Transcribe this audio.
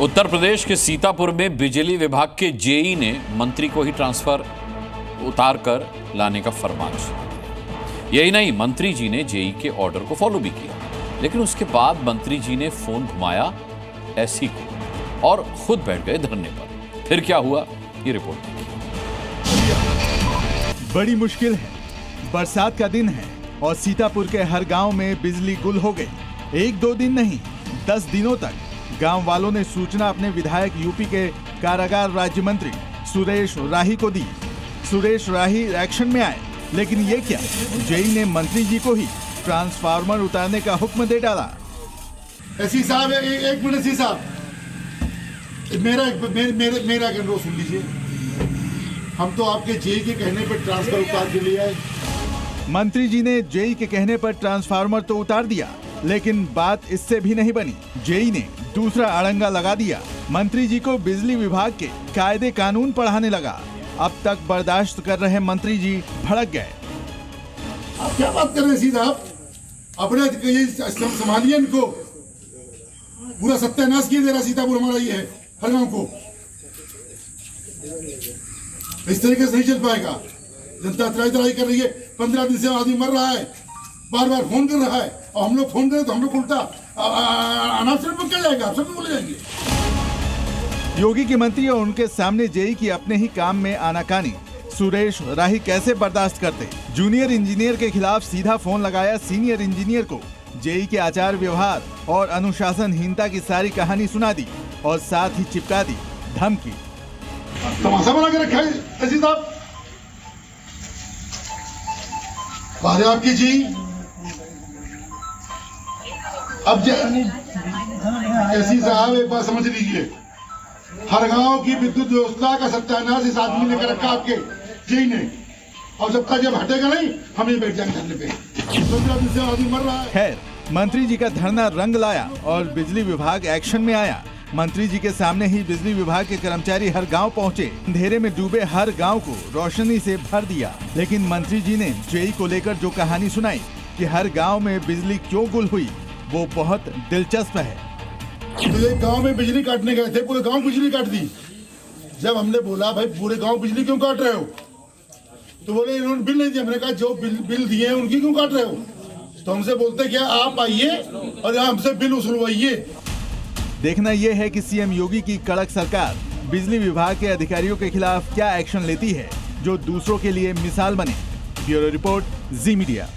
उत्तर प्रदेश के सीतापुर में बिजली विभाग के जेई ने मंत्री को ही ट्रांसफर उतार कर लाने का फरमान दिया। यही नहीं, मंत्री जी ने जेई के ऑर्डर को फॉलो भी किया, लेकिन उसके बाद मंत्री जी ने फोन घुमाया एससी को और खुद बैठ गए धरने पर। फिर क्या हुआ, ये रिपोर्ट देखिए। बड़ी मुश्किल है, बरसात का दिन है और सीतापुर के हर गांव में बिजली गुल हो गई। एक दो दिन नहीं, 10 दिनों तक गांव वालों ने सूचना अपने विधायक यूपी के कारागार राज्य मंत्री सुरेश राही को दी। सुरेश राही एक्शन में आए, लेकिन ये क्या, जेई ने मंत्री जी को ही ट्रांसफार्मर उतारने का हुक्म दे डाला। एससी साहब, एक मिनट एससी साहब, मेरा अनुरोध सुन लीजिए। हम तो आपके जेई के कहने पर ट्रांसफर उतार के लिए आए। मंत्री जी ने जेई के कहने पर ट्रांसफार्मर तो उतार दिया, लेकिन बात इससे भी नहीं बनी। जेई ने दूसरा अड़ंगा लगा दिया। मंत्री जी को बिजली विभाग के कायदे कानून पढ़ाने लगा। अब तक बर्दाश्त कर रहे मंत्री जी भड़क गए। आप क्या बात कर रहे हैं सीधा, अपने ये संभालिए इनको। पूरा सत्यानाश किए दे रहा सीतापुर हमारा ये है, हर गांव को। इस तरीके से नहीं चल पाएगा। जनता त्राही कर रही है, 15 दिन से आदमी मर रहा है, बार बार फोन कर रहा है, और हम लोग फोन करें तो हम लोग उल्टा अनाउंसमेंट में क्या जाएगा, आप सब बोले जाएंगे। योगी के मंत्री और उनके सामने जेई की अपने ही काम में आनाकानी सुरेश राही कैसे बर्दाश्त करते। जूनियर इंजीनियर के खिलाफ सीधा फोन लगाया सीनियर इंजीनियर को। जेई के आचार व्यवहार और अनुशासनहीनता की सारी कहानी सुना दी और साथ ही चिपका दी धमकी। तमाशा बना के रखा है एससी साहब। आपकी जी अब एससी साहब एक बात समझ लीजिए, हर गांव की विद्युत व्यवस्था का सत्यानाश इस आदमी ने कर रखा आपके जेई ने, और जब तक जब हटेगा नहीं हम ही बैठ जाएंगे धरने पे। 15 दिन से आदमी मर रहा है। खैर, मंत्री जी का धरना रंग लाया और बिजली विभाग एक्शन में आया। मंत्री जी के सामने ही बिजली विभाग के कर्मचारी हर गांव पहुंचे। अंधेरे में डूबे हर गांव को रोशनी से भर दिया। लेकिन मंत्री जी ने जेई को लेकर जो कहानी सुनाई कि हर गांव में बिजली क्यों गुल हुई, वो बहुत दिलचस्प है। तो गांव में बिजली काटने गए थे, पूरे गांव बिजली काट दी। जब हमने बोला भाई पूरे गांव बिजली क्यों काट रहे हो, तो बोले इन्होंने बिल नहीं दिया। हमने कहा जो बिल दिए हैं उनकी क्यों काट रहे हो, तो हमसे बोलते क्या आप आइए और यहाँ हमसे बिल वसूलवाइए। देखना यह है कि सीएम योगी की कड़क सरकार बिजली विभाग के अधिकारियों के खिलाफ क्या एक्शन लेती है जो दूसरों के लिए मिसाल बने। ब्यूरो रिपोर्ट, जी मीडिया।